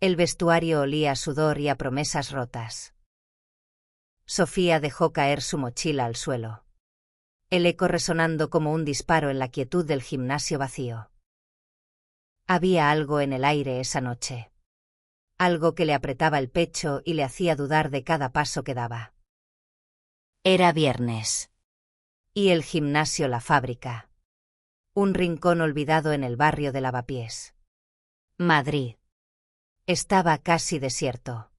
El vestuario olía a sudor y a promesas rotas. Sofía dejó caer su mochila al suelo. El eco resonando como un disparo en la quietud del gimnasio vacío. Había algo en el aire esa noche. Algo que le apretaba el pecho y le hacía dudar de cada paso que daba. Era viernes. Y el gimnasio La Fábrica. Un rincón olvidado en el barrio de Lavapiés. Madrid. Estaba casi desierto.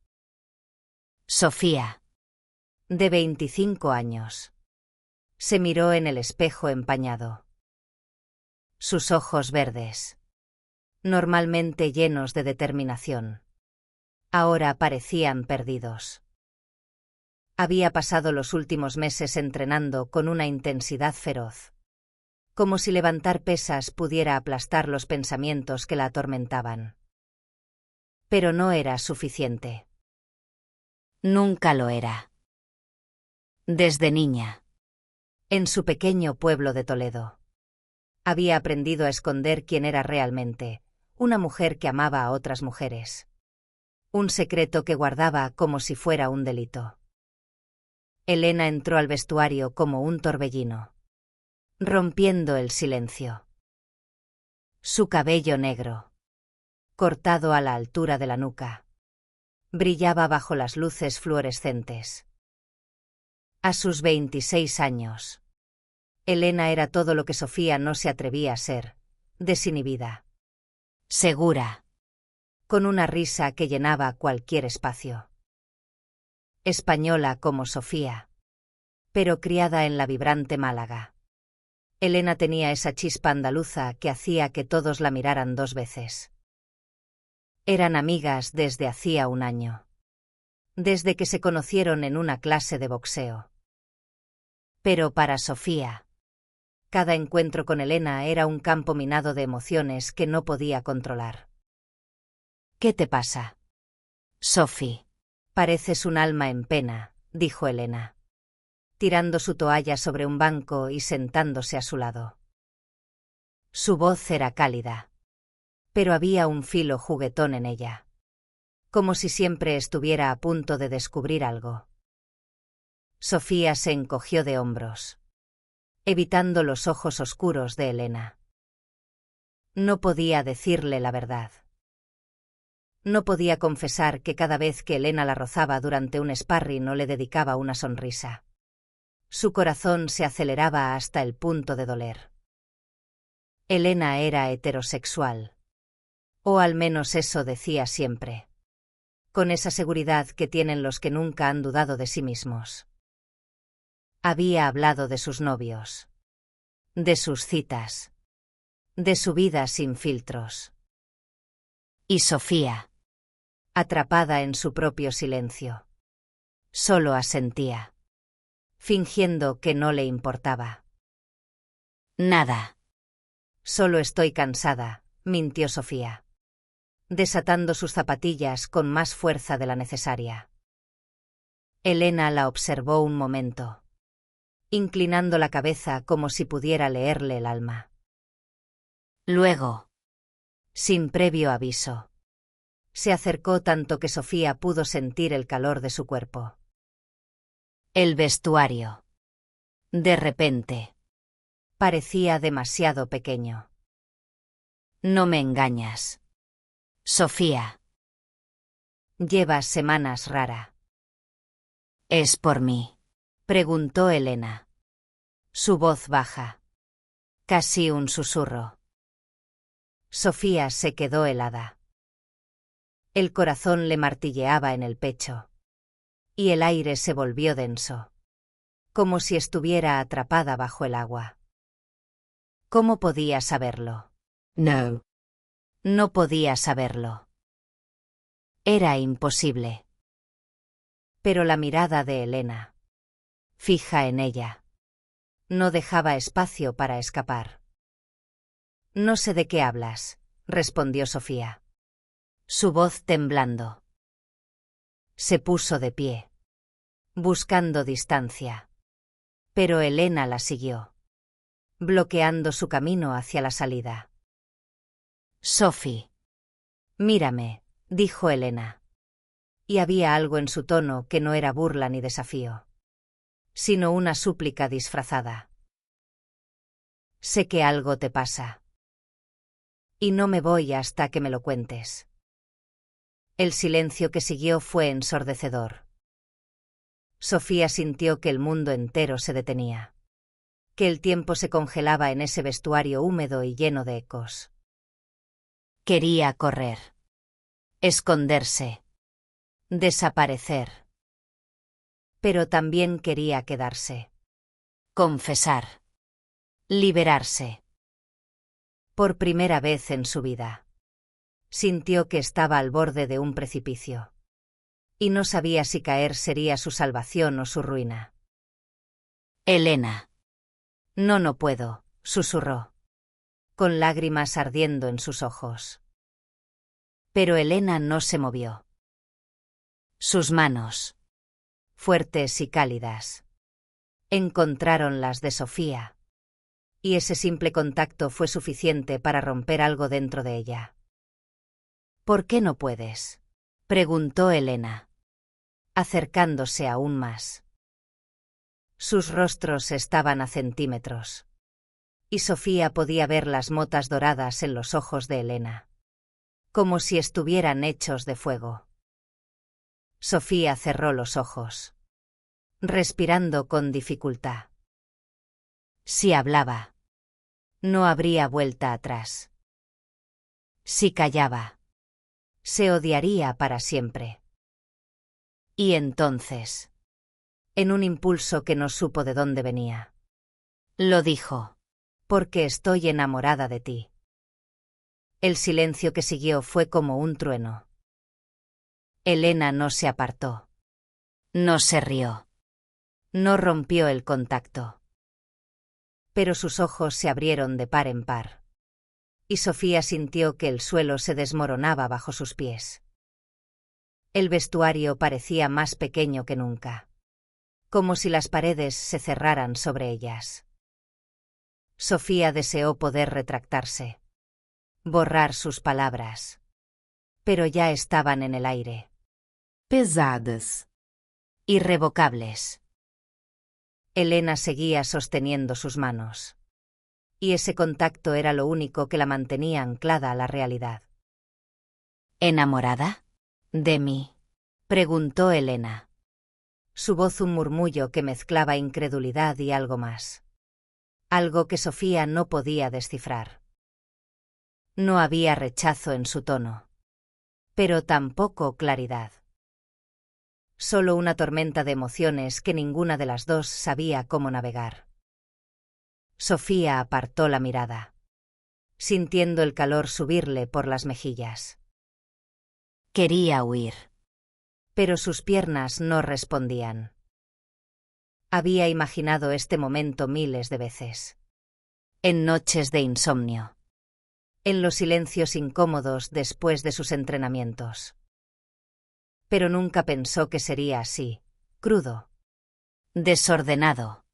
Sofía, de 25 años, se miró en el espejo empañado. Sus ojos verdes, normalmente llenos de determinación, ahora parecían perdidos. Había pasado los últimos meses entrenando con una intensidad feroz, como si levantar pesas pudiera aplastar los pensamientos que la atormentaban. Pero no era suficiente. Nunca lo era. Desde niña, en su pequeño pueblo de Toledo, había aprendido a esconder quién era realmente, una mujer que amaba a otras mujeres. Un secreto que guardaba como si fuera un delito. Elena entró al vestuario como un torbellino, rompiendo el silencio. Su cabello negro, cortado a la altura de la nuca, brillaba bajo las luces fluorescentes. A sus 26 años, Elena era todo lo que Sofía no se atrevía a ser, desinhibida, segura, con una risa que llenaba cualquier espacio. Española como Sofía, pero criada en la vibrante Málaga. Elena tenía esa chispa andaluza que hacía que todos la miraran dos veces. Eran amigas desde hacía un año. Desde que se conocieron en una clase de boxeo. Pero para Sofía, cada encuentro con Elena era un campo minado de emociones que no podía controlar. ¿Qué te pasa? Sophie, pareces un alma en pena, dijo Elena, tirando su toalla sobre un banco y sentándose a su lado. Su voz era cálida, pero había un filo juguetón en ella, como si siempre estuviera a punto de descubrir algo. Sofía se encogió de hombros, evitando los ojos oscuros de Elena. No podía decirle la verdad. No podía confesar que cada vez que Elena la rozaba durante un sparring no le dedicaba una sonrisa. Su corazón se aceleraba hasta el punto de doler. Elena era heterosexual. O al menos eso decía siempre. Con esa seguridad que tienen los que nunca han dudado de sí mismos. Había hablado de sus novios. De sus citas. De su vida sin filtros. Y Sofía, atrapada en su propio silencio, solo asentía, fingiendo que no le importaba. Nada. Solo estoy cansada, mintió Sofía, desatando sus zapatillas con más fuerza de la necesaria. Elena la observó un momento, inclinando la cabeza como si pudiera leerle el alma. Luego, sin previo aviso, se acercó tanto que Sofía pudo sentir el calor de su cuerpo. El vestuario, de repente, parecía demasiado pequeño. No me engañas, Sofía. Llevas semanas rara. ¿Es por mí?, preguntó Elena. Su voz baja, casi un susurro. Sofía se quedó helada. El corazón le martilleaba en el pecho, y el aire se volvió denso, como si estuviera atrapada bajo el agua. ¿Cómo podía saberlo? No. No podía saberlo. Era imposible. Pero la mirada de Elena, fija en ella, no dejaba espacio para escapar. No sé de qué hablas, respondió Sofía, su voz temblando. Se puso de pie, buscando distancia. Pero Elena la siguió, bloqueando su camino hacia la salida. Sophie, mírame, dijo Elena. Y había algo en su tono que no era burla ni desafío, sino una súplica disfrazada. Sé que algo te pasa. Y no me voy hasta que me lo cuentes. El silencio que siguió fue ensordecedor. Sofía sintió que el mundo entero se detenía, que el tiempo se congelaba en ese vestuario húmedo y lleno de ecos. Quería correr, esconderse, desaparecer. Pero también quería quedarse, confesar, liberarse. Por primera vez en su vida, sintió que estaba al borde de un precipicio, y no sabía si caer sería su salvación o su ruina. Elena. No puedo, susurró, con lágrimas ardiendo en sus ojos. Pero Elena no se movió. Sus manos, fuertes y cálidas, encontraron las de Sofía, y ese simple contacto fue suficiente para romper algo dentro de ella. ¿Por qué no puedes?, preguntó Elena, acercándose aún más. Sus rostros estaban a centímetros, y Sofía podía ver las motas doradas en los ojos de Elena, como si estuvieran hechos de fuego. Sofía cerró los ojos, respirando con dificultad. Si hablaba, no habría vuelta atrás. Si callaba, se odiaría para siempre. Y entonces, en un impulso que no supo de dónde venía, lo dijo: porque estoy enamorada de ti. El silencio que siguió fue como un trueno. Elena no se apartó. No se rió. No rompió el contacto. Pero sus ojos se abrieron de par en par, y Sofía sintió que el suelo se desmoronaba bajo sus pies. El vestuario parecía más pequeño que nunca, como si las paredes se cerraran sobre ellas. Sofía deseó poder retractarse, borrar sus palabras, pero ya estaban en el aire. Pesadas. Irrevocables. Elena seguía sosteniendo sus manos, y ese contacto era lo único que la mantenía anclada a la realidad. ¿Enamorada? ¿De mí?, preguntó Elena. Su voz un murmullo que mezclaba incredulidad y algo más. Algo que Sofía no podía descifrar. No había rechazo en su tono, pero tampoco claridad. Solo una tormenta de emociones que ninguna de las dos sabía cómo navegar. Sofía apartó la mirada, sintiendo el calor subirle por las mejillas. Quería huir, pero sus piernas no respondían. Había imaginado este momento miles de veces. En noches de insomnio. En los silencios incómodos después de sus entrenamientos. Pero nunca pensó que sería así, crudo, desordenado,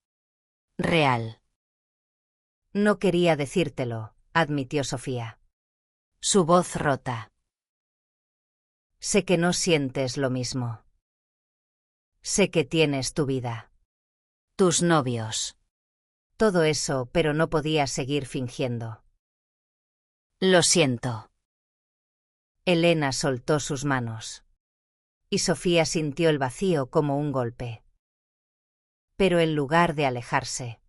real. No quería decírtelo, admitió Sofía, su voz rota. Sé que no sientes lo mismo. Sé que tienes tu vida, tus novios, todo eso, pero no podía seguir fingiendo. Lo siento. Elena soltó sus manos, y Sofía sintió el vacío como un golpe. Pero en lugar de alejarse,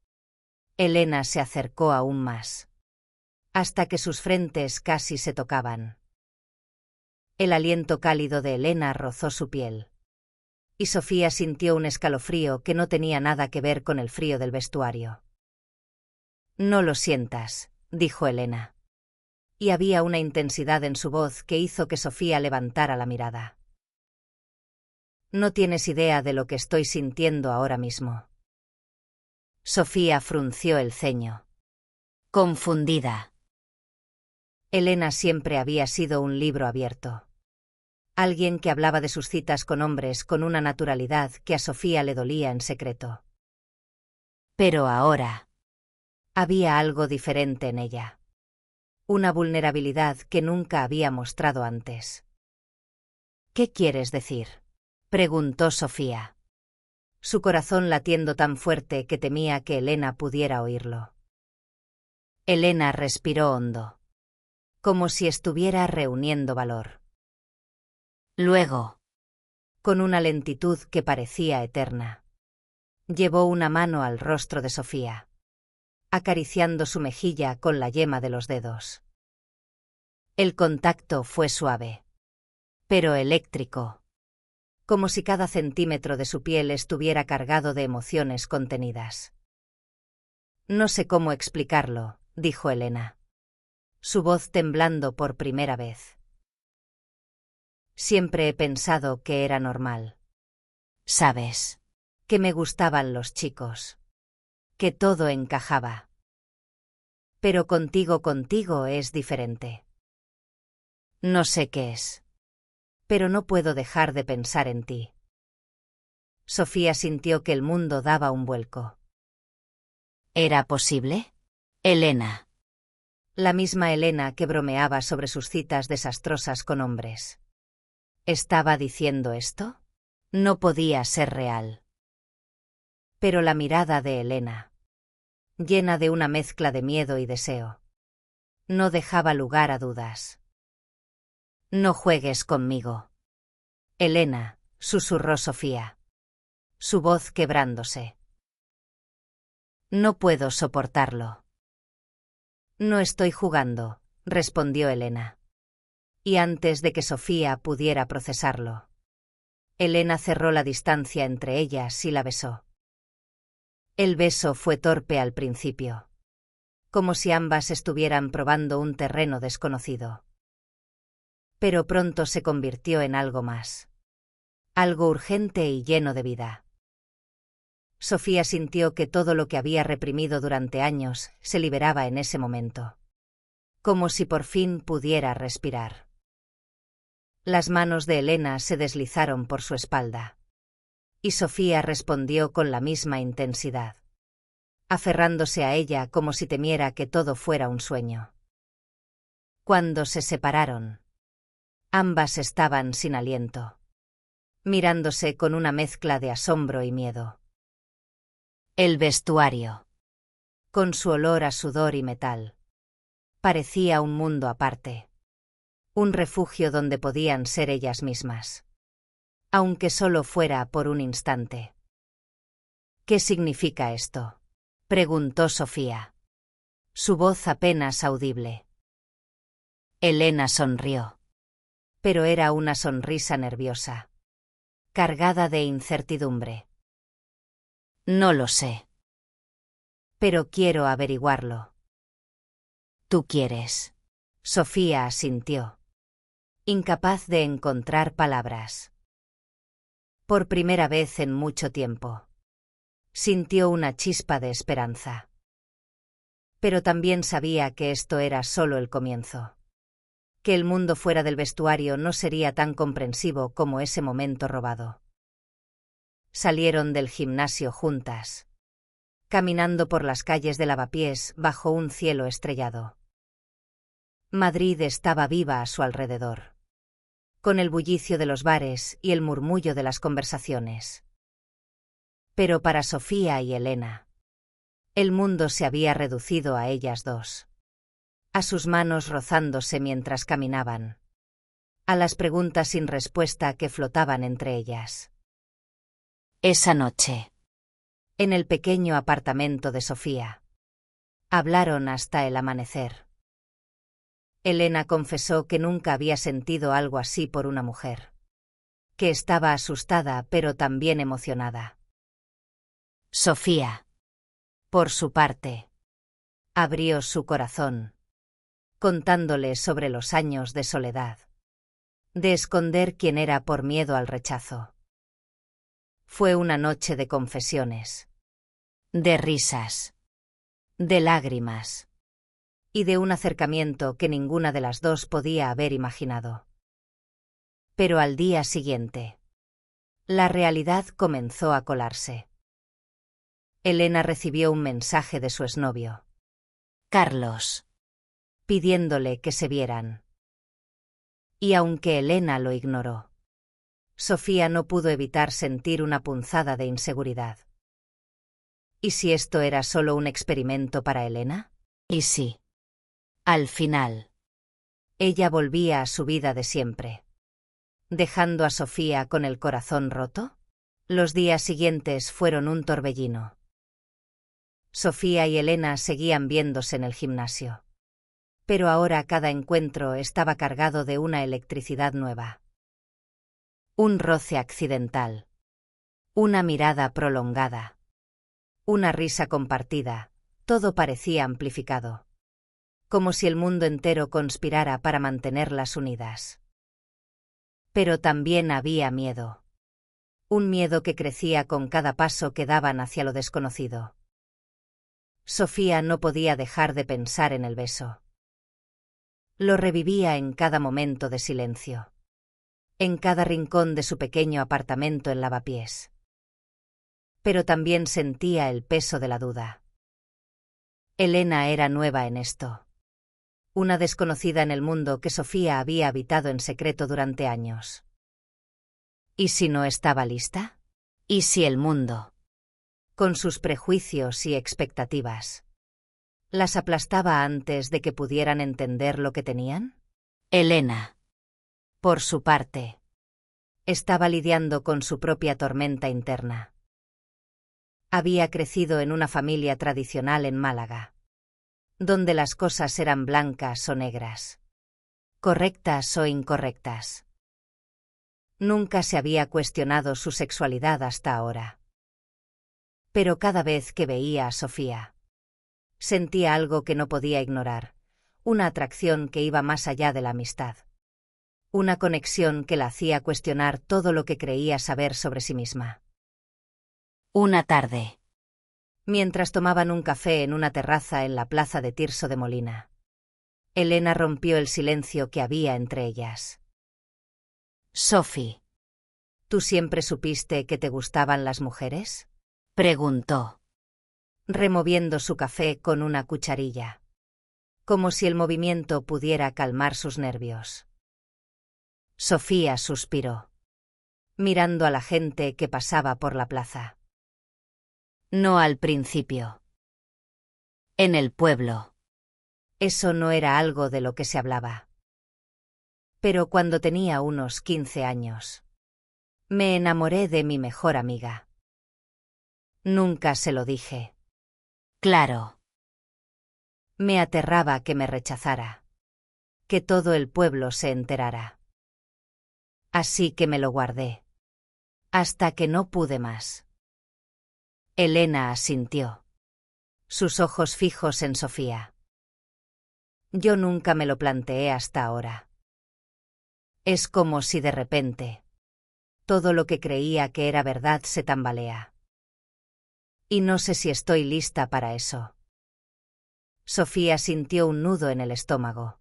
Elena se acercó aún más, hasta que sus frentes casi se tocaban. El aliento cálido de Elena rozó su piel, y Sofía sintió un escalofrío que no tenía nada que ver con el frío del vestuario. No lo sientas, dijo Elena, y había una intensidad en su voz que hizo que Sofía levantara la mirada. No tienes idea de lo que estoy sintiendo ahora mismo. Sofía frunció el ceño, confundida. Elena siempre había sido un libro abierto. Alguien que hablaba de sus citas con hombres con una naturalidad que a Sofía le dolía en secreto. Pero ahora había algo diferente en ella. Una vulnerabilidad que nunca había mostrado antes. ¿Qué quieres decir?, preguntó Sofía. Su corazón latiendo tan fuerte que temía que Elena pudiera oírlo. Elena respiró hondo, como si estuviera reuniendo valor. Luego, con una lentitud que parecía eterna, llevó una mano al rostro de Sofía, acariciando su mejilla con la yema de los dedos. El contacto fue suave, pero eléctrico, como si cada centímetro de su piel estuviera cargado de emociones contenidas. No sé cómo explicarlo, dijo Elena, su voz temblando por primera vez. Siempre he pensado que era normal. Sabes, que me gustaban los chicos, que todo encajaba. Pero contigo es diferente. No sé qué es, pero no puedo dejar de pensar en ti. Sofía sintió que el mundo daba un vuelco. ¿Era posible? Elena. La misma Elena que bromeaba sobre sus citas desastrosas con hombres. ¿Estaba diciendo esto? No podía ser real. Pero la mirada de Elena, llena de una mezcla de miedo y deseo, no dejaba lugar a dudas. No juegues conmigo. Elena, susurró Sofía, su voz quebrándose. No puedo soportarlo. No estoy jugando, respondió Elena. Y antes de que Sofía pudiera procesarlo, Elena cerró la distancia entre ellas y la besó. El beso fue torpe al principio, como si ambas estuvieran probando un terreno desconocido. Pero pronto se convirtió en algo más. Algo urgente y lleno de vida. Sofía sintió que todo lo que había reprimido durante años se liberaba en ese momento. Como si por fin pudiera respirar. Las manos de Elena se deslizaron por su espalda. Y Sofía respondió con la misma intensidad, aferrándose a ella como si temiera que todo fuera un sueño. Cuando se separaron, ambas estaban sin aliento, mirándose con una mezcla de asombro y miedo. El vestuario, con su olor a sudor y metal, parecía un mundo aparte. Un refugio donde podían ser ellas mismas. Aunque solo fuera por un instante. ¿Qué significa esto?, preguntó Sofía, su voz apenas audible. Elena sonrió. Pero era una sonrisa nerviosa, cargada de incertidumbre. No lo sé. Pero quiero averiguarlo. ¿Tú quieres? Sofía asintió, incapaz de encontrar palabras. Por primera vez en mucho tiempo, sintió una chispa de esperanza. Pero también sabía que esto era solo el comienzo. Que el mundo fuera del vestuario no sería tan comprensivo como ese momento robado. Salieron del gimnasio juntas, caminando por las calles de Lavapiés bajo un cielo estrellado. Madrid estaba viva a su alrededor, con el bullicio de los bares y el murmullo de las conversaciones. Pero para Sofía y Elena, el mundo se había reducido a ellas dos. A sus manos rozándose mientras caminaban. A las preguntas sin respuesta que flotaban entre ellas. Esa noche, en el pequeño apartamento de Sofía, hablaron hasta el amanecer. Elena confesó que nunca había sentido algo así por una mujer. Que estaba asustada pero también emocionada. Sofía, por su parte, abrió su corazón, contándole sobre los años de soledad, de esconder quién era por miedo al rechazo. Fue una noche de confesiones, de risas, de lágrimas, y de un acercamiento que ninguna de las dos podía haber imaginado. Pero al día siguiente, la realidad comenzó a colarse. Elena recibió un mensaje de su exnovio, Carlos, pidiéndole que se vieran. Y aunque Elena lo ignoró, Sofía no pudo evitar sentir una punzada de inseguridad. ¿Y si esto era solo un experimento para Elena? ¿Y si, al final, ella volvía a su vida de siempre, dejando a Sofía con el corazón roto? Los días siguientes fueron un torbellino. Sofía y Elena seguían viéndose en el gimnasio. Pero ahora cada encuentro estaba cargado de una electricidad nueva. Un roce accidental. Una mirada prolongada. Una risa compartida. Todo parecía amplificado. Como si el mundo entero conspirara para mantenerlas unidas. Pero también había miedo. Un miedo que crecía con cada paso que daban hacia lo desconocido. Sofía no podía dejar de pensar en el beso. Lo revivía en cada momento de silencio. En cada rincón de su pequeño apartamento en Lavapiés. Pero también sentía el peso de la duda. Elena era nueva en esto. Una desconocida en el mundo que Sofía había habitado en secreto durante años. ¿Y si no estaba lista? ¿Y si el mundo, con sus prejuicios y expectativas, las aplastaba antes de que pudieran entender lo que tenían? Elena, por su parte, estaba lidiando con su propia tormenta interna. Había crecido en una familia tradicional en Málaga, donde las cosas eran blancas o negras, correctas o incorrectas. Nunca se había cuestionado su sexualidad hasta ahora. Pero cada vez que veía a Sofía, sentía algo que no podía ignorar, una atracción que iba más allá de la amistad. Una conexión que la hacía cuestionar todo lo que creía saber sobre sí misma. Una tarde, mientras tomaban un café en una terraza en la plaza de Tirso de Molina, Elena rompió el silencio que había entre ellas. «Sophie, ¿tú siempre supiste que te gustaban las mujeres?», preguntó, removiendo su café con una cucharilla, como si el movimiento pudiera calmar sus nervios. Sofía suspiró, mirando a la gente que pasaba por la plaza. No al principio. En el pueblo. Eso no era algo de lo que se hablaba. Pero cuando tenía unos 15 años, me enamoré de mi mejor amiga. Nunca se lo dije. Claro. Me aterraba que me rechazara. Que todo el pueblo se enterara. Así que me lo guardé. Hasta que no pude más. Elena asintió. Sus ojos fijos en Sofía. Yo nunca me lo planteé hasta ahora. Es como si de repente todo lo que creía que era verdad se tambalea. Y no sé si estoy lista para eso. Sofía sintió un nudo en el estómago.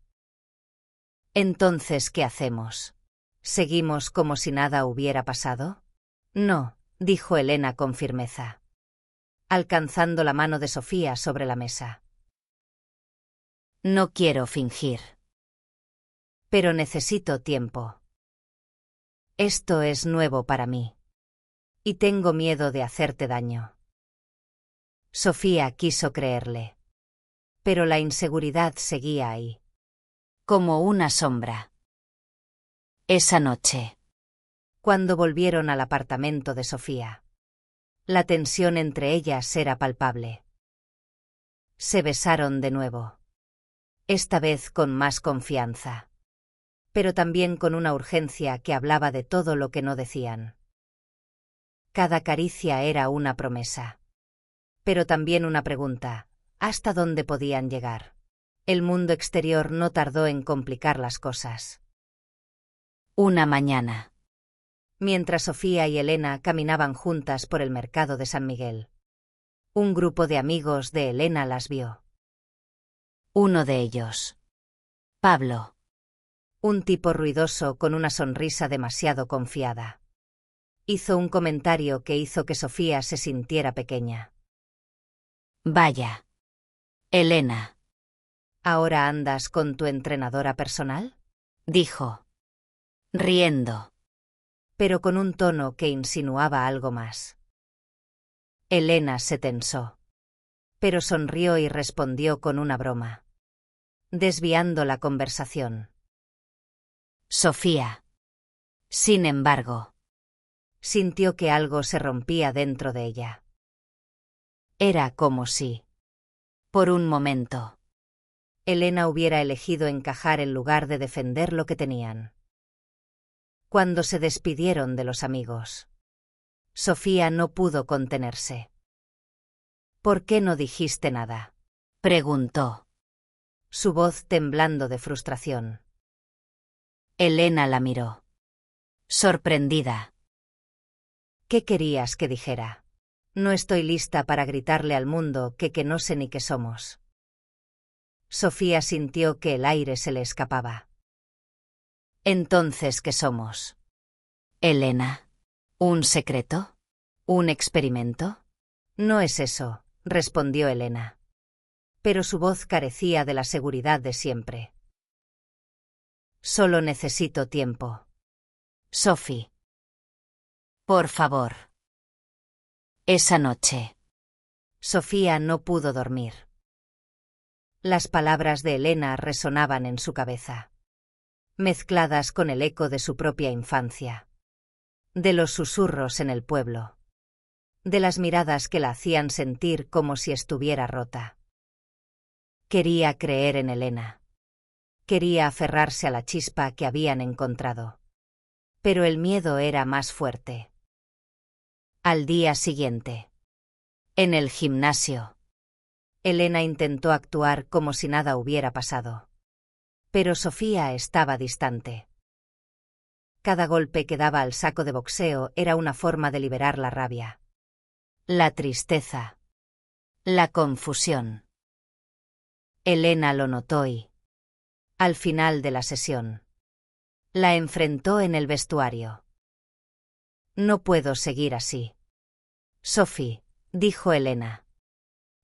Entonces, ¿qué hacemos? ¿Seguimos como si nada hubiera pasado? No, dijo Elena con firmeza, alcanzando la mano de Sofía sobre la mesa. No quiero fingir. Pero necesito tiempo. Esto es nuevo para mí. Y tengo miedo de hacerte daño. Sofía quiso creerle. Pero la inseguridad seguía ahí. Como una sombra. Esa noche, cuando volvieron al apartamento de Sofía, la tensión entre ellas era palpable. Se besaron de nuevo. Esta vez con más confianza. Pero también con una urgencia que hablaba de todo lo que no decían. Cada caricia era una promesa. Pero también una pregunta, ¿hasta dónde podían llegar? El mundo exterior no tardó en complicar las cosas. Una mañana, mientras Sofía y Elena caminaban juntas por el mercado de San Miguel, un grupo de amigos de Elena las vio. Uno de ellos, Pablo, un tipo ruidoso con una sonrisa demasiado confiada, hizo un comentario que hizo que Sofía se sintiera pequeña. Vaya, Elena, ¿ahora andas con tu entrenadora personal?, dijo, riendo. pero con un tono que insinuaba algo más. Elena se tensó, pero sonrió y respondió con una broma, desviando la conversación. Sofía. Sin embargo, sintió que algo se rompía dentro de ella. Era como si, por un momento, Elena hubiera elegido encajar en lugar de defender lo que tenían. Cuando se despidieron de los amigos, Sofía no pudo contenerse. ¿Por qué no dijiste nada?, preguntó, su voz temblando de frustración. Elena la miró, sorprendida. ¿Qué querías que dijera? No estoy lista para gritarle al mundo que no sé ni qué somos. Sofía sintió que el aire se le escapaba. Entonces, ¿qué somos? Elena. ¿Un secreto? ¿Un experimento? No es eso, respondió Elena. Pero su voz carecía de la seguridad de siempre. Solo necesito tiempo. Sophie. Por favor. Esa noche, Sofía no pudo dormir. Las palabras de Elena resonaban en su cabeza, mezcladas con el eco de su propia infancia, de los susurros en el pueblo, de las miradas que la hacían sentir como si estuviera rota. Quería creer en Elena. Quería aferrarse a la chispa que habían encontrado. Pero el miedo era más fuerte. Al día siguiente, en el gimnasio, Elena intentó actuar como si nada hubiera pasado. Pero Sofía estaba distante. Cada golpe que daba al saco de boxeo era una forma de liberar la rabia, la tristeza, la confusión. Elena lo notó y, al final de la sesión, la enfrentó en el vestuario. No puedo seguir así. Sophie, dijo Elena,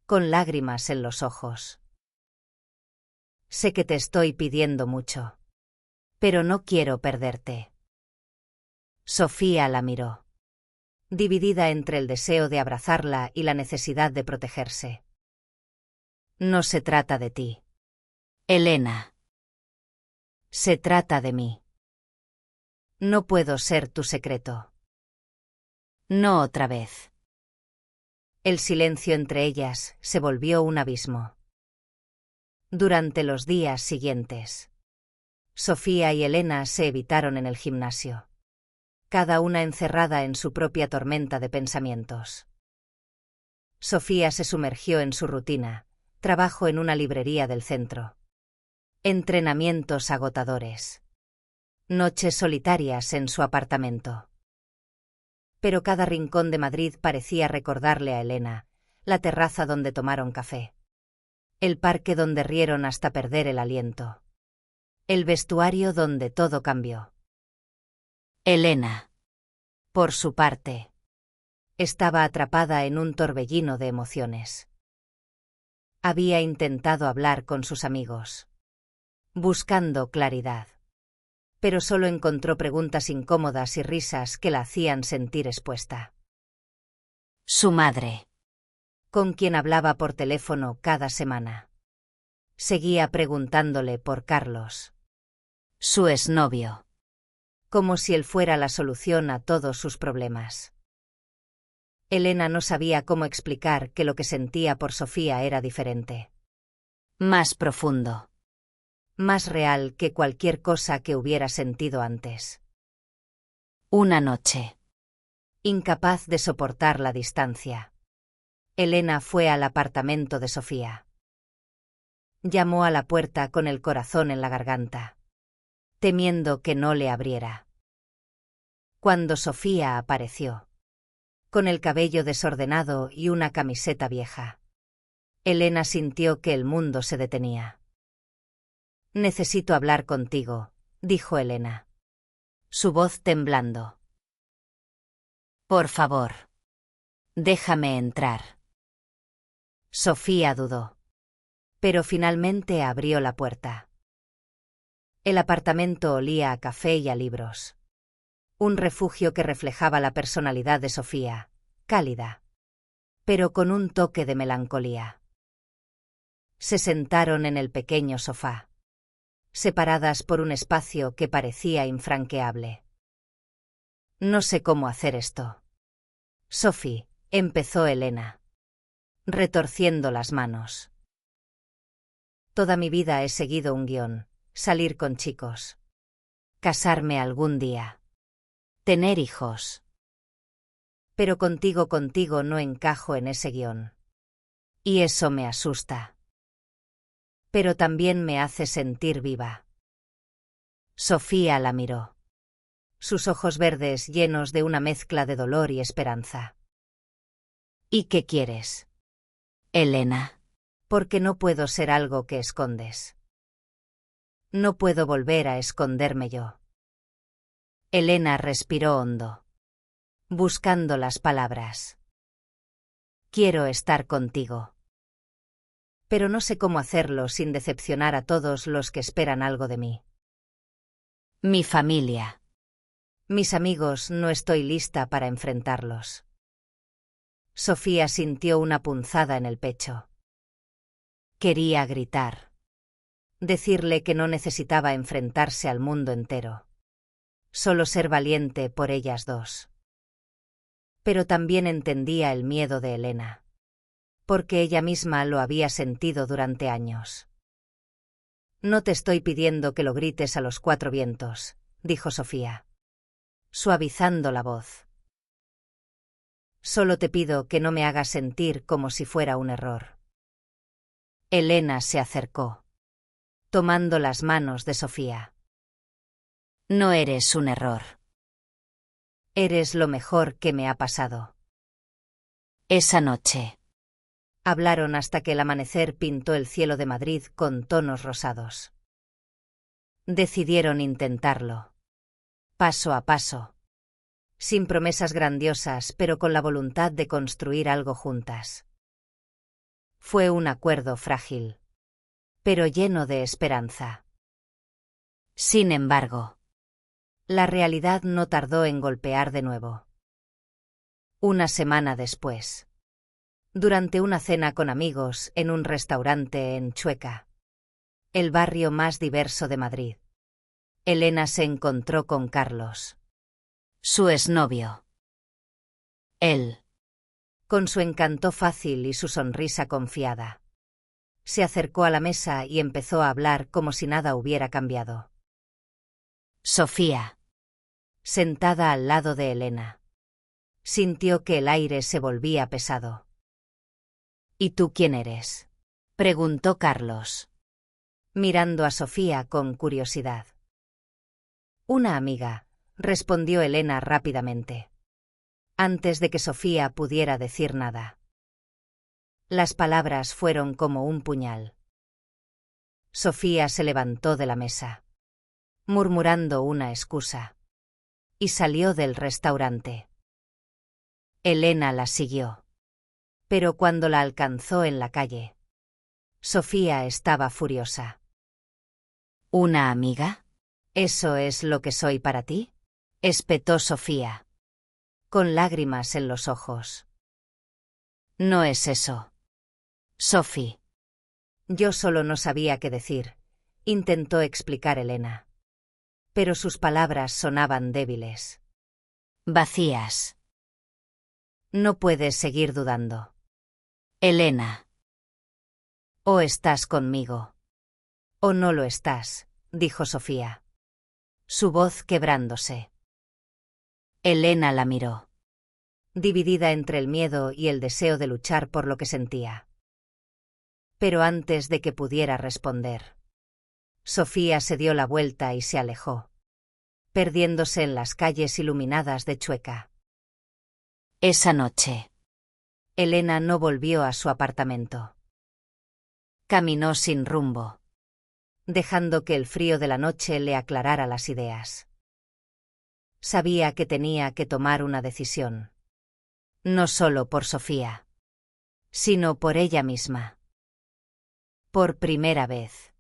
con lágrimas en los ojos. Sé que te estoy pidiendo mucho, pero no quiero perderte. Sofía la miró, dividida entre el deseo de abrazarla y la necesidad de protegerse. No se trata de ti, Elena. Se trata de mí. No puedo ser tu secreto. No otra vez. El silencio entre ellas se volvió un abismo. Durante los días siguientes, Sofía y Elena se evitaron en el gimnasio, cada una encerrada en su propia tormenta de pensamientos. Sofía se sumergió en su rutina, trabajo en una librería del centro, entrenamientos agotadores, noches solitarias en su apartamento. Pero cada rincón de Madrid parecía recordarle a Elena, la terraza donde tomaron café, el parque donde rieron hasta perder el aliento, el vestuario donde todo cambió. Elena, por su parte, estaba atrapada en un torbellino de emociones. Había intentado hablar con sus amigos, buscando claridad, pero solo encontró preguntas incómodas y risas que la hacían sentir expuesta. Su madre, con quien hablaba por teléfono cada semana, seguía preguntándole por Carlos, su exnovio, como si él fuera la solución a todos sus problemas. Elena no sabía cómo explicar que lo que sentía por Sofía era diferente, más profundo, más real que cualquier cosa que hubiera sentido antes. Una noche, incapaz de soportar la distancia, Elena fue al apartamento de Sofía. Llamó a la puerta con el corazón en la garganta, temiendo que no le abriera. Cuando Sofía apareció, con el cabello desordenado y una camiseta vieja, Elena sintió que el mundo se detenía. Necesito hablar contigo, dijo Elena, su voz temblando. Por favor, déjame entrar. Sofía dudó, pero finalmente abrió la puerta. El apartamento olía a café y a libros. Un refugio que reflejaba la personalidad de Sofía, cálida, pero con un toque de melancolía. Se sentaron en el pequeño sofá, separadas por un espacio que parecía infranqueable. No sé cómo hacer esto. Sophie, empezó Elena, retorciendo las manos. Toda mi vida he seguido un guión: salir con chicos, casarme algún día, tener hijos. Pero contigo no encajo en ese guión. Y eso me asusta. Pero también me hace sentir viva. Sofía la miró. Sus ojos verdes llenos de una mezcla de dolor y esperanza. ¿Y qué quieres, Elena? Porque no puedo ser algo que escondes. No puedo volver a esconderme yo. Elena respiró hondo, buscando las palabras. Quiero estar contigo. Pero no sé cómo hacerlo sin decepcionar a todos los que esperan algo de mí. Mi familia. Mis amigos, no estoy lista para enfrentarlos. Sofía sintió una punzada en el pecho. Quería gritar. Decirle que no necesitaba enfrentarse al mundo entero. Solo ser valiente por ellas dos. Pero también entendía el miedo de Elena, porque ella misma lo había sentido durante años. No te estoy pidiendo que lo grites a los cuatro vientos, dijo Sofía, suavizando la voz. Solo te pido que no me hagas sentir como si fuera un error. Elena se acercó, tomando las manos de Sofía. No eres un error. Eres lo mejor que me ha pasado. Esa noche hablaron hasta que el amanecer pintó el cielo de Madrid con tonos rosados. Decidieron intentarlo, paso a paso, sin promesas grandiosas, pero con la voluntad de construir algo juntas. Fue un acuerdo frágil, pero lleno de esperanza. Sin embargo, la realidad no tardó en golpear de nuevo. Una semana después, durante una cena con amigos en un restaurante en Chueca, el barrio más diverso de Madrid, Elena se encontró con Carlos, su exnovio. Él, con su encanto fácil y su sonrisa confiada, se acercó a la mesa y empezó a hablar como si nada hubiera cambiado. Sofía, sentada al lado de Elena, sintió que el aire se volvía pesado. ¿Y tú quién eres?, preguntó Carlos, mirando a Sofía con curiosidad. Una amiga, respondió Elena rápidamente, antes de que Sofía pudiera decir nada. Las palabras fueron como un puñal. Sofía se levantó de la mesa, murmurando una excusa, y salió del restaurante. Elena la siguió, pero cuando la alcanzó en la calle, Sofía estaba furiosa. ¿Una amiga? ¿Eso es lo que soy para ti?, espetó Sofía, con lágrimas en los ojos. No es eso, Sophie. Yo solo no sabía qué decir, intentó explicar Elena. Pero sus palabras sonaban débiles, vacías. No puedes seguir dudando, Elena. O estás conmigo, o no lo estás, dijo Sofía, su voz quebrándose. Elena la miró, dividida entre el miedo y el deseo de luchar por lo que sentía. Pero antes de que pudiera responder, Sofía se dio la vuelta y se alejó, perdiéndose en las calles iluminadas de Chueca. Esa noche, Elena no volvió a su apartamento. Caminó sin rumbo, dejando que el frío de la noche le aclarara las ideas. Sabía que tenía que tomar una decisión. No solo por Sofía, sino por ella misma. Por primera vez,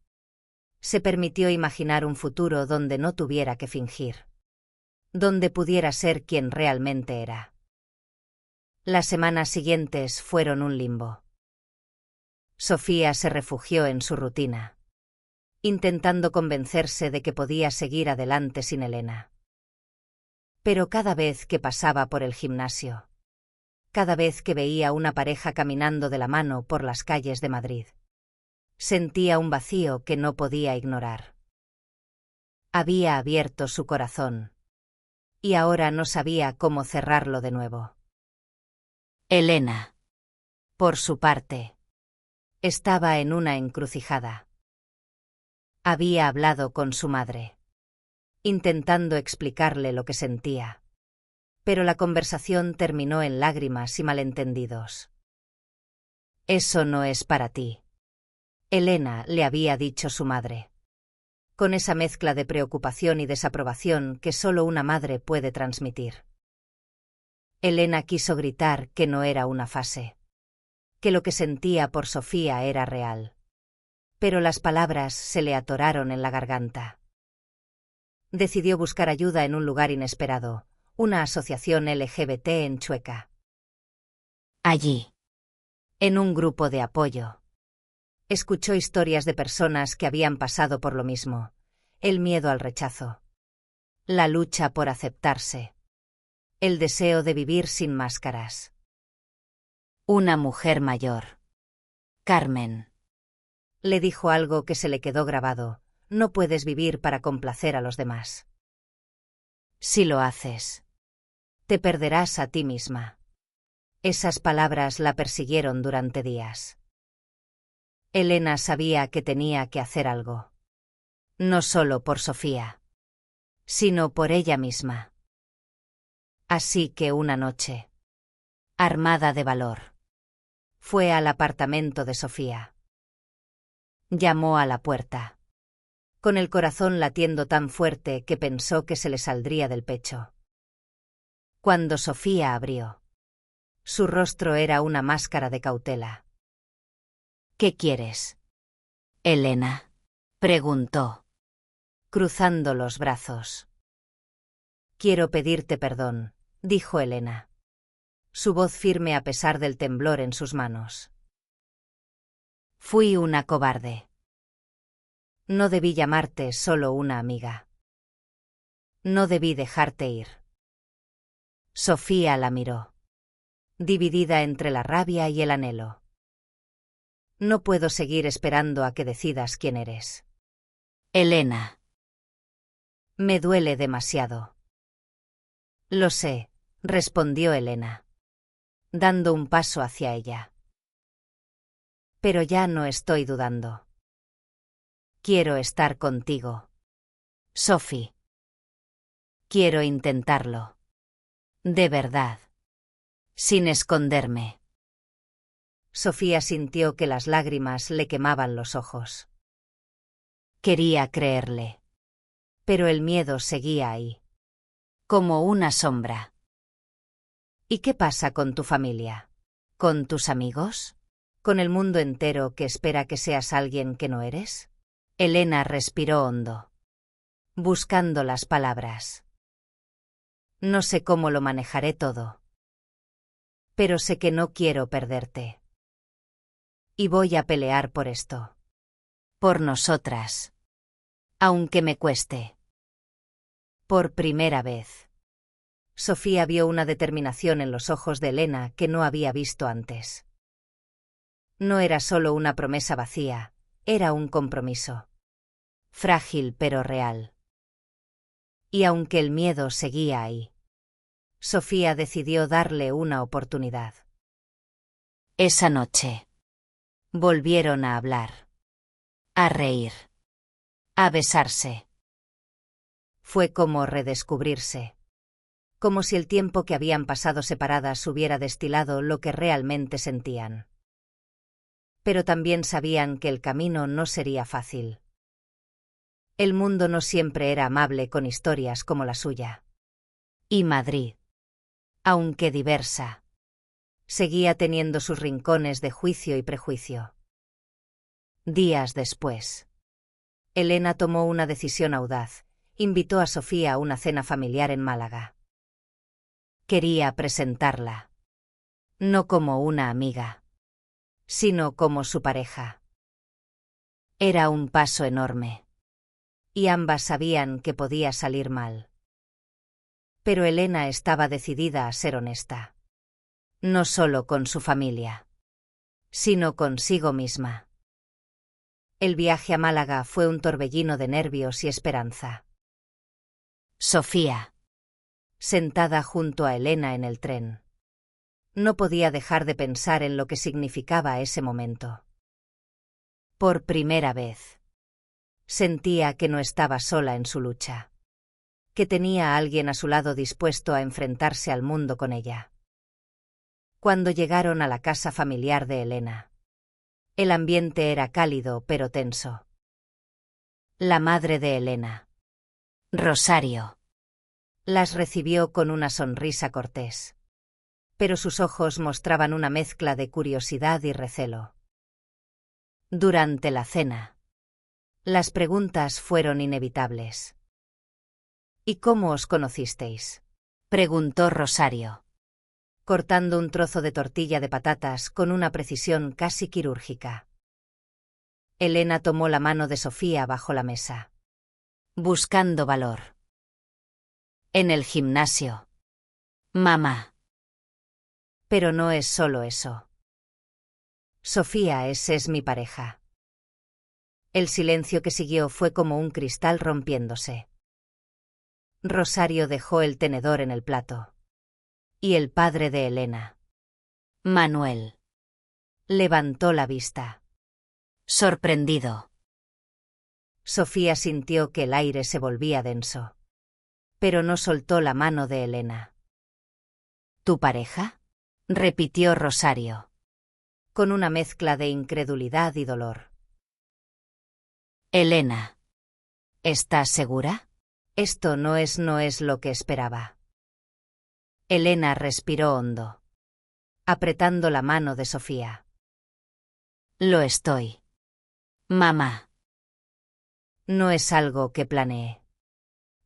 se permitió imaginar un futuro donde no tuviera que fingir. donde pudiera ser quien realmente era. Las semanas siguientes fueron un limbo. Sofía se refugió en su rutina, intentando convencerse de que podía seguir adelante sin Elena. Pero cada vez que pasaba por el gimnasio, cada vez que veía una pareja caminando de la mano por las calles de Madrid, sentía un vacío que no podía ignorar. Había abierto su corazón, y ahora no sabía cómo cerrarlo de nuevo. Elena, por su parte, estaba en una encrucijada. Había hablado con su madre, intentando explicarle lo que sentía, pero la conversación terminó en lágrimas y malentendidos. «Eso no es para ti», Elena le había dicho su madre, con esa mezcla de preocupación y desaprobación que solo una madre puede transmitir. Elena quiso gritar que no era una fase, que lo que sentía por Sofía era real. Pero las palabras se le atoraron en la garganta. Decidió buscar ayuda en un lugar inesperado, una asociación LGBT en Chueca. Allí, en un grupo de apoyo, escuchó historias de personas que habían pasado por lo mismo: el miedo al rechazo, la lucha por aceptarse, el deseo de vivir sin máscaras. Una mujer mayor, Carmen, le dijo algo que se le quedó grabado: no puedes vivir para complacer a los demás. Si lo haces, te perderás a ti misma. Esas palabras la persiguieron durante días. Elena sabía que tenía que hacer algo. No solo por Sofía, sino por ella misma. Así que una noche, armada de valor, fue al apartamento de Sofía. Llamó a la puerta, con el corazón latiendo tan fuerte que pensó que se le saldría del pecho. Cuando Sofía abrió, su rostro era una máscara de cautela. «¿Qué quieres, Elena?», preguntó, cruzando los brazos. «Quiero pedirte perdón», dijo Elena, su voz firme a pesar del temblor en sus manos. «Fui una cobarde. No debí llamarte solo una amiga. No debí dejarte ir». Sofía la miró, dividida entre la rabia y el anhelo. «No puedo seguir esperando a que decidas quién eres, Elena. Me duele demasiado». «Lo sé», respondió Elena, dando un paso hacia ella. «Pero ya no estoy dudando. Quiero estar contigo, Sophie. Quiero intentarlo. De verdad. Sin esconderme». Sofía sintió que las lágrimas le quemaban los ojos. Quería creerle, pero el miedo seguía ahí, como una sombra. «¿Y qué pasa con tu familia? ¿Con tus amigos? ¿Con el mundo entero que espera que seas alguien que no eres?» Elena respiró hondo, buscando las palabras. «No sé cómo lo manejaré todo, pero sé que no quiero perderte. Y voy a pelear por esto. Por nosotras. Aunque me cueste». Por primera vez, Sofía vio una determinación en los ojos de Elena que no había visto antes. No era solo una promesa vacía, era un compromiso. Frágil pero real. Y aunque el miedo seguía ahí, Sofía decidió darle una oportunidad. Esa noche, volvieron a hablar, a reír, a besarse. Fue como redescubrirse, como si el tiempo que habían pasado separadas hubiera destilado lo que realmente sentían. Pero también sabían que el camino no sería fácil. El mundo no siempre era amable con historias como la suya. Y Madrid, aunque diversa, seguía teniendo sus rincones de juicio y prejuicio. Días después, Elena tomó una decisión audaz, Invitó a Sofía a una cena familiar en Málaga. Quería presentarla. No como una amiga, sino como su pareja. Era un paso enorme. Y ambas sabían que podía salir mal. Pero Elena estaba decidida a ser honesta. No solo con su familia, sino consigo misma. El viaje a Málaga fue un torbellino de nervios y esperanza. Sofía, sentada junto a Elena en el tren, no podía dejar de pensar en lo que significaba ese momento. Por primera vez, sentía que no estaba sola en su lucha, que tenía a alguien a su lado dispuesto a enfrentarse al mundo con ella. Cuando llegaron a la casa familiar de Elena, el ambiente era cálido pero tenso. La madre de Elena, Rosario, las recibió con una sonrisa cortés, pero sus ojos mostraban una mezcla de curiosidad y recelo. Durante la cena, las preguntas fueron inevitables. ¿Y cómo os conocisteis?, preguntó Rosario, cortando un trozo de tortilla de patatas con una precisión casi quirúrgica. Elena tomó la mano de Sofía bajo la mesa, buscando valor. En el gimnasio. Mamá. Pero no es solo eso. Sofía, ese es mi pareja. El silencio que siguió fue como un cristal rompiéndose. Rosario dejó el tenedor en el plato. Y el padre de Elena, Manuel, levantó la vista, sorprendido. Sofía sintió que el aire se volvía denso, pero no soltó la mano de Elena. ¿Tu pareja?, repitió Rosario, con una mezcla de incredulidad y dolor. Elena, ¿estás segura? Esto no es lo que esperaba. Elena respiró hondo, apretando la mano de Sofía. Lo estoy. Mamá. No es algo que planeé,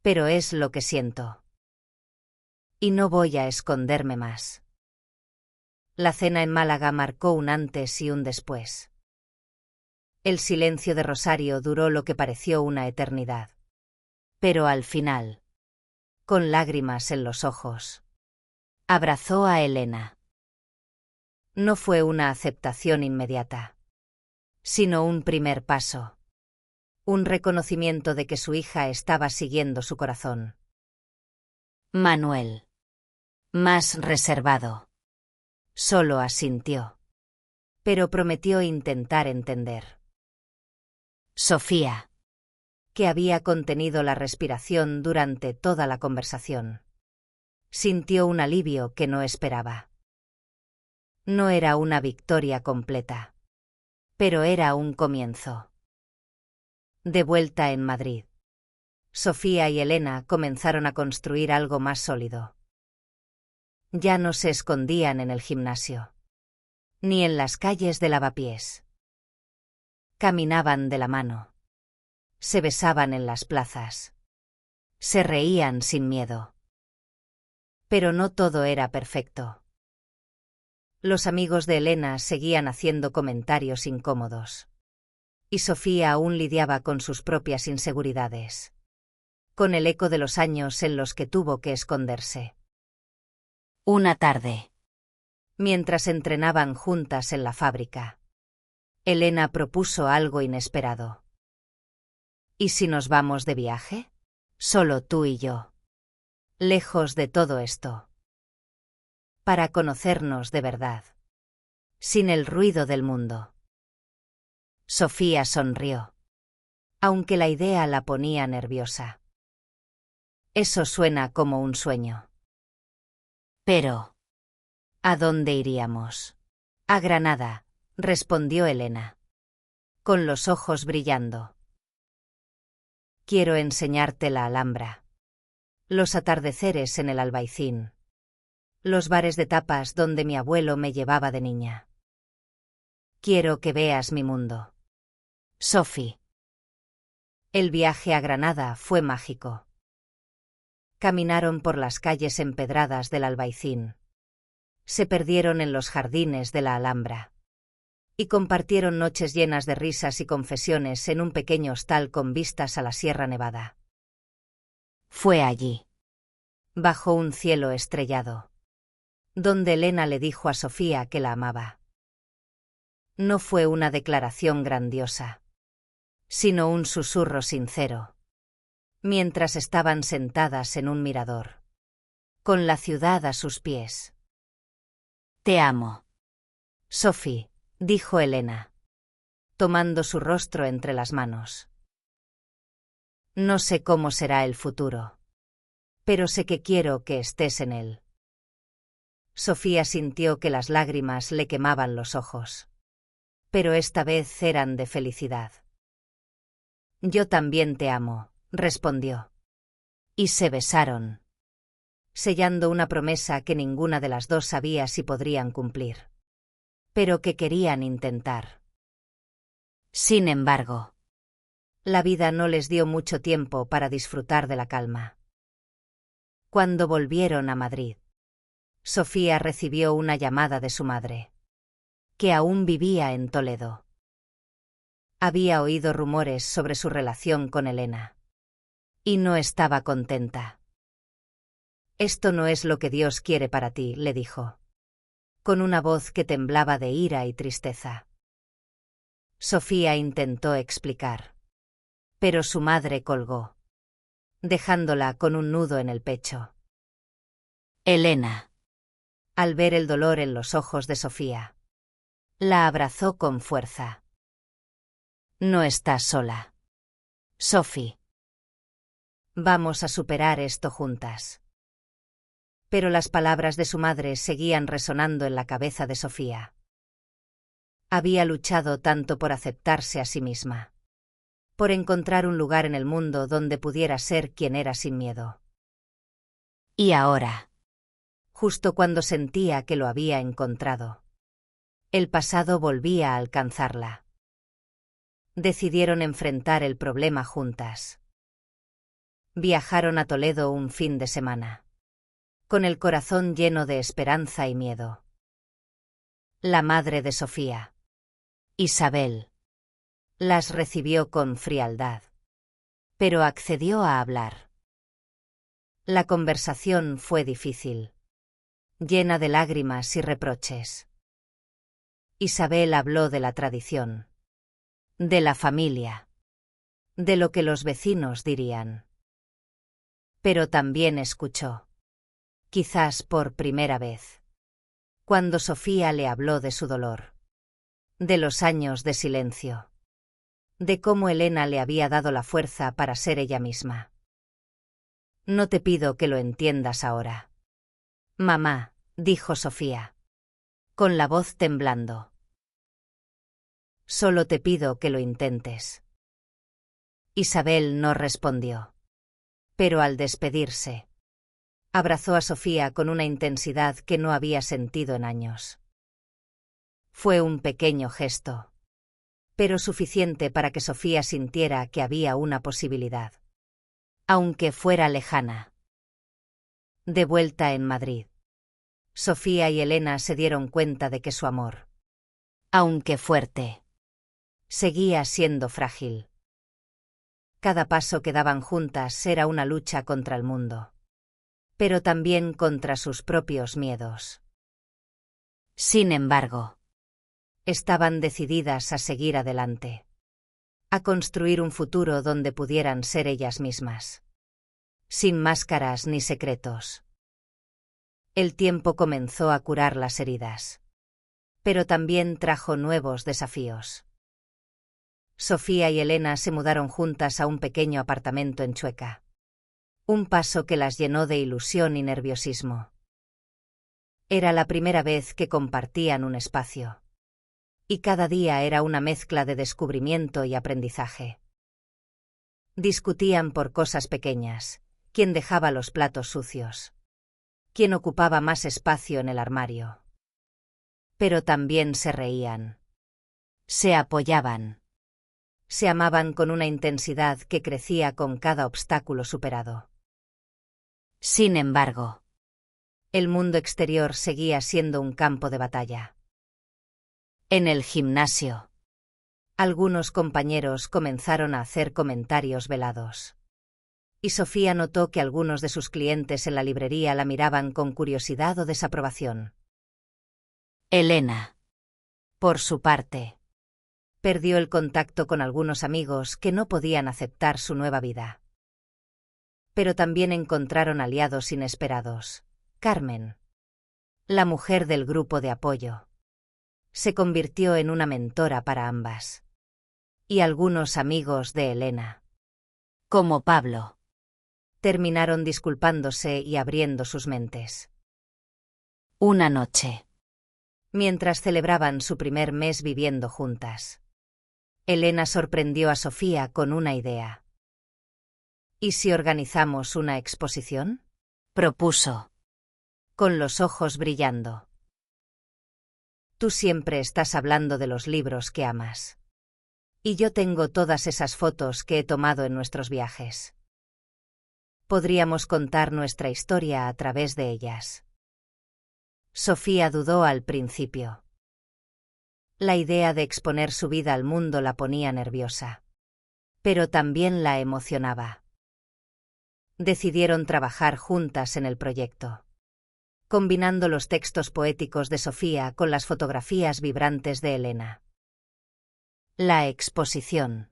pero es lo que siento. Y no voy a esconderme más. La cena en Málaga marcó un antes y un después. El silencio de Rosario duró lo que pareció una eternidad. Pero al final, con lágrimas en los ojos, abrazó a Elena. No fue una aceptación inmediata, sino un primer paso. Un reconocimiento de que su hija estaba siguiendo su corazón. Manuel, más reservado, solo asintió, pero prometió intentar entender. Sofía, que había contenido la respiración durante toda la conversación, sintió un alivio que no esperaba. No era una victoria completa, pero era un comienzo. De vuelta en Madrid, Sofía y Elena comenzaron a construir algo más sólido. Ya no se escondían en el gimnasio, ni en las calles de Lavapiés. Caminaban de la mano. Se besaban en las plazas. Se reían sin miedo. Pero no todo era perfecto. Los amigos de Elena seguían haciendo comentarios incómodos. Y Sofía aún lidiaba con sus propias inseguridades, con el eco de los años en los que tuvo que esconderse. Una tarde, mientras entrenaban juntas en la fábrica, Elena propuso algo inesperado. ¿Y si nos vamos de viaje? Solo tú y yo. Lejos de todo esto. Para conocernos de verdad. Sin el ruido del mundo. Sofía sonrió, aunque la idea la ponía nerviosa. Eso suena como un sueño. Pero, ¿a dónde iríamos? A Granada, respondió Elena, con los ojos brillando. Quiero enseñarte la Alhambra. Los atardeceres en el Albaicín. Los bares de tapas donde mi abuelo me llevaba de niña. Quiero que veas mi mundo. Sophie. El viaje a Granada fue mágico. Caminaron por las calles empedradas del Albaicín. Se perdieron en los jardines de la Alhambra. Y compartieron noches llenas de risas y confesiones en un pequeño hostal con vistas a la Sierra Nevada. Fue allí, bajo un cielo estrellado, donde Elena le dijo a Sofía que la amaba. No fue una declaración grandiosa, sino un susurro sincero, mientras estaban sentadas en un mirador, con la ciudad a sus pies. «Te amo, Sophie», dijo Elena, tomando su rostro entre las manos. «No sé cómo será el futuro, pero sé que quiero que estés en él». Sofía sintió que las lágrimas le quemaban los ojos, pero esta vez eran de felicidad. «Yo también te amo», respondió. Y se besaron, sellando una promesa que ninguna de las dos sabía si podrían cumplir, pero que querían intentar. Sin embargo, la vida no les dio mucho tiempo para disfrutar de la calma. Cuando volvieron a Madrid, Sofía recibió una llamada de su madre, que aún vivía en Toledo. Había oído rumores sobre su relación con Elena, y no estaba contenta. «Esto no es lo que Dios quiere para ti», le dijo, con una voz que temblaba de ira y tristeza. Sofía intentó explicar, pero su madre colgó, dejándola con un nudo en el pecho. Elena, al ver el dolor en los ojos de Sofía, la abrazó con fuerza. «No estás sola, Sophie. Vamos a superar esto juntas». Pero las palabras de su madre seguían resonando en la cabeza de Sofía. Había luchado tanto por aceptarse a sí misma, por encontrar un lugar en el mundo donde pudiera ser quien era sin miedo. Y ahora, justo cuando sentía que lo había encontrado, el pasado volvía a alcanzarla. Decidieron enfrentar el problema juntas. Viajaron a Toledo un fin de semana, con el corazón lleno de esperanza y miedo. La madre de Sofía, Isabel, las recibió con frialdad, pero accedió a hablar. La conversación fue difícil, llena de lágrimas y reproches. Isabel habló de la tradición, de la familia, de lo que los vecinos dirían. Pero también escuchó, quizás por primera vez, cuando Sofía le habló de su dolor, de los años de silencio, de cómo Elena le había dado la fuerza para ser ella misma. «No te pido que lo entiendas ahora, mamá», dijo Sofía, con la voz temblando. «Solo te pido que lo intentes». Isabel no respondió, pero al despedirse, abrazó a Sofía con una intensidad que no había sentido en años. Fue un pequeño gesto, pero suficiente para que Sofía sintiera que había una posibilidad, aunque fuera lejana. De vuelta en Madrid, Sofía y Elena se dieron cuenta de que su amor, aunque fuerte, seguía siendo frágil. Cada paso que daban juntas era una lucha contra el mundo, pero también contra sus propios miedos. Sin embargo, estaban decididas a seguir adelante, a construir un futuro donde pudieran ser ellas mismas, sin máscaras ni secretos. El tiempo comenzó a curar las heridas, pero también trajo nuevos desafíos. Sofía y Elena se mudaron juntas a un pequeño apartamento en Chueca, un paso que las llenó de ilusión y nerviosismo. Era la primera vez que compartían un espacio, y cada día era una mezcla de descubrimiento y aprendizaje. Discutían por cosas pequeñas, quién dejaba los platos sucios, quién ocupaba más espacio en el armario. Pero también se reían, se apoyaban, Se amaban con una intensidad que crecía con cada obstáculo superado. Sin embargo, el mundo exterior seguía siendo un campo de batalla. En el gimnasio, algunos compañeros comenzaron a hacer comentarios velados. Y Sofía notó que algunos de sus clientes en la librería la miraban con curiosidad o desaprobación. Elena, por su parte, perdió el contacto con algunos amigos que no podían aceptar su nueva vida. Pero también encontraron aliados inesperados. Carmen, la mujer del grupo de apoyo, se convirtió en una mentora para ambas. Y algunos amigos de Elena, como Pablo, terminaron disculpándose y abriendo sus mentes. Una noche, mientras celebraban su primer mes viviendo juntas, Elena sorprendió a Sofía con una idea. ¿Y si organizamos una exposición?, propuso, con los ojos brillando. Tú siempre estás hablando de los libros que amas. Y yo tengo todas esas fotos que he tomado en nuestros viajes. Podríamos contar nuestra historia a través de ellas. Sofía dudó al principio. La idea de exponer su vida al mundo la ponía nerviosa. Pero también la emocionaba. Decidieron trabajar juntas en el proyecto, combinando los textos poéticos de Sofía con las fotografías vibrantes de Elena. La exposición,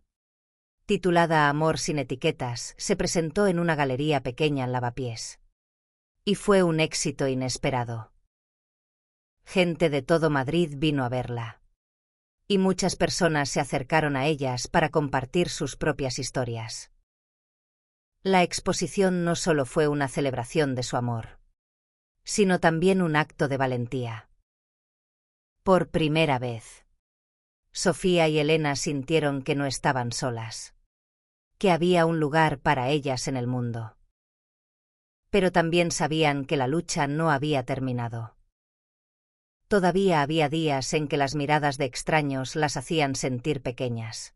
titulada Amor sin etiquetas, se presentó en una galería pequeña en Lavapiés. Y fue un éxito inesperado. Gente de todo Madrid vino a verla. Y muchas personas se acercaron a ellas para compartir sus propias historias. La exposición no solo fue una celebración de su amor, sino también un acto de valentía. Por primera vez, Sofía y Elena sintieron que no estaban solas, que había un lugar para ellas en el mundo. Pero también sabían que la lucha no había terminado. Todavía había días en que las miradas de extraños las hacían sentir pequeñas,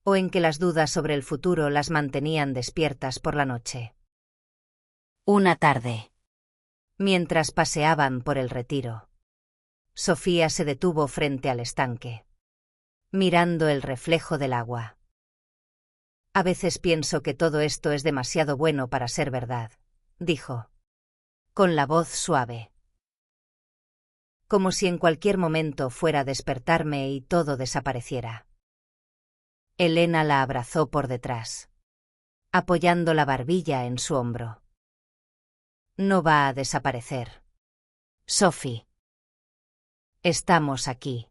o en que las dudas sobre el futuro las mantenían despiertas por la noche. Una tarde, mientras paseaban por el Retiro, Sofía se detuvo frente al estanque, mirando el reflejo del agua. A veces pienso que todo esto es demasiado bueno para ser verdad, dijo, con la voz suave. Como si en cualquier momento fuera a despertarme y todo desapareciera. Elena la abrazó por detrás, apoyando la barbilla en su hombro. No va a desaparecer, Sophie. Estamos aquí,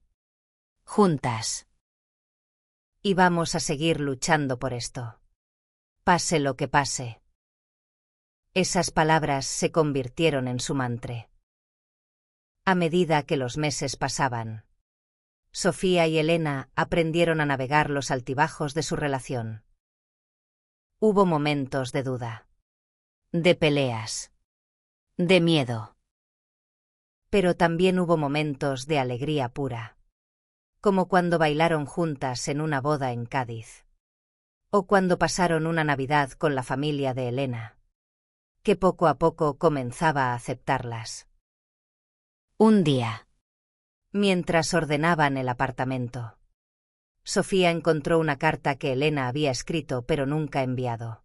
juntas. Y vamos a seguir luchando por esto, pase lo que pase. Esas palabras se convirtieron en su mantra. A medida que los meses pasaban, Sofía y Elena aprendieron a navegar los altibajos de su relación. Hubo momentos de duda, de peleas, de miedo. Pero también hubo momentos de alegría pura, como cuando bailaron juntas en una boda en Cádiz, o cuando pasaron una Navidad con la familia de Elena, que poco a poco comenzaba a aceptarlas. Un día, mientras ordenaban el apartamento, Sofía encontró una carta que Elena había escrito pero nunca enviado.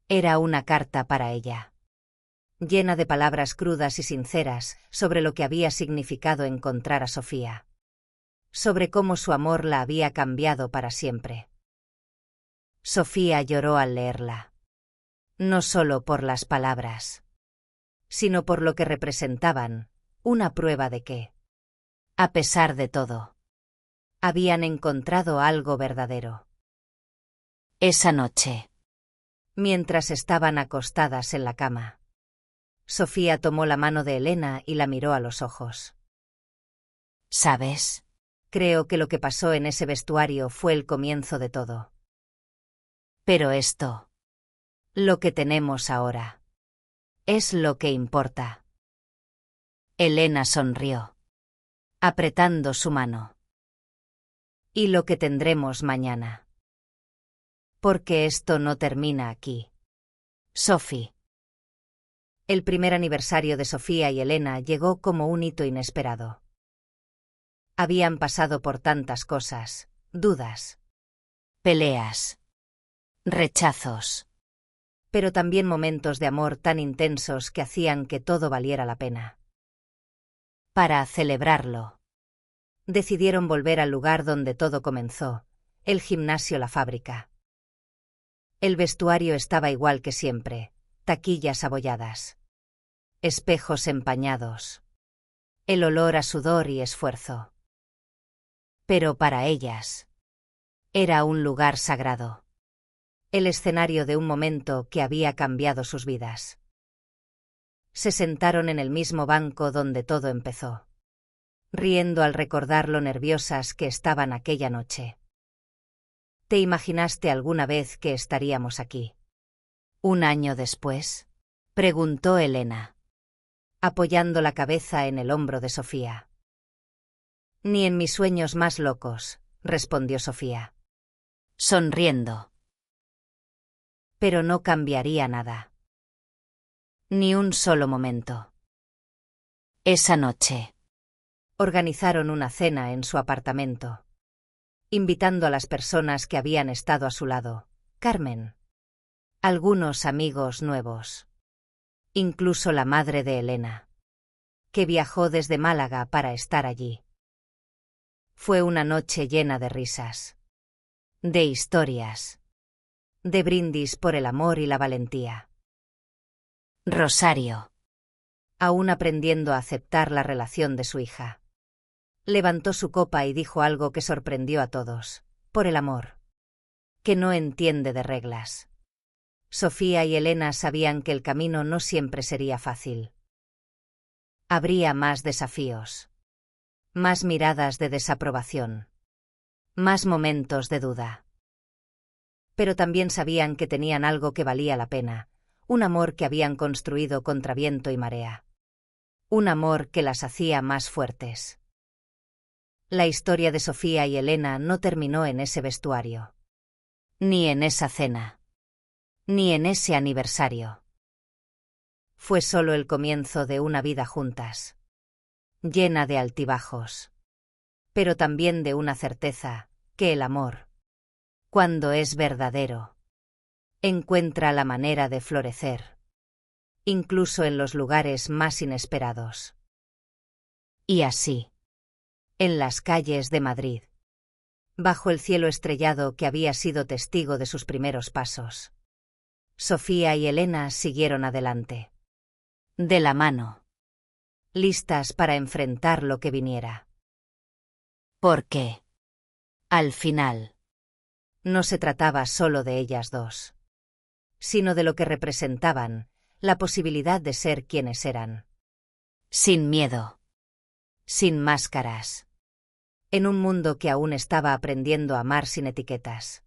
Era una carta para ella, llena de palabras crudas y sinceras sobre lo que había significado encontrar a Sofía, sobre cómo su amor la había cambiado para siempre. Sofía lloró al leerla, no solo por las palabras, sino por lo que representaban, una prueba de que, a pesar de todo, habían encontrado algo verdadero. Esa noche, mientras estaban acostadas en la cama, Sofía tomó la mano de Elena y la miró a los ojos. ¿Sabes? Creo que lo que pasó en ese vestuario fue el comienzo de todo. Pero esto, lo que tenemos ahora, es lo que importa. Elena sonrió, apretando su mano. Y lo que tendremos mañana. Porque esto no termina aquí. Sophie. El primer aniversario de Sofía y Elena llegó como un hito inesperado. Habían pasado por tantas cosas, dudas, peleas, rechazos, pero también momentos de amor tan intensos que hacían que todo valiera la pena. Para celebrarlo, decidieron volver al lugar donde todo comenzó, el gimnasio La Fábrica. El vestuario estaba igual que siempre, taquillas abolladas, espejos empañados, el olor a sudor y esfuerzo. Pero para ellas, era un lugar sagrado, el escenario de un momento que había cambiado sus vidas. Se sentaron en el mismo banco donde todo empezó, riendo al recordar lo nerviosas que estaban aquella noche. ¿Te imaginaste alguna vez que estaríamos aquí? ¿Un año después? Preguntó Elena, apoyando la cabeza en el hombro de Sofía. Ni en mis sueños más locos, respondió Sofía, sonriendo. Pero no cambiaría nada. Ni un solo momento. Esa noche, organizaron una cena en su apartamento, invitando a las personas que habían estado a su lado, Carmen, algunos amigos nuevos, incluso la madre de Elena, que viajó desde Málaga para estar allí. Fue una noche llena de risas, de historias, de brindis por el amor y la valentía. Rosario, aún aprendiendo a aceptar la relación de su hija, levantó su copa y dijo algo que sorprendió a todos, por el amor, que no entiende de reglas. Sofía y Elena sabían que el camino no siempre sería fácil. Habría más desafíos, más miradas de desaprobación, más momentos de duda. Pero también sabían que tenían algo que valía la pena, un amor que habían construido contra viento y marea. Un amor que las hacía más fuertes. La historia de Sofía y Elena no terminó en ese vestuario. Ni en esa cena. Ni en ese aniversario. Fue solo el comienzo de una vida juntas, llena de altibajos, pero también de una certeza, que el amor, cuando es verdadero, encuentra la manera de florecer, incluso en los lugares más inesperados. Y así, en las calles de Madrid, bajo el cielo estrellado que había sido testigo de sus primeros pasos, Sofía y Elena siguieron adelante, de la mano, listas para enfrentar lo que viniera. Porque, al final, no se trataba solo de ellas dos, sino de lo que representaban, la posibilidad de ser quienes eran. Sin miedo. Sin máscaras. En un mundo que aún estaba aprendiendo a amar sin etiquetas.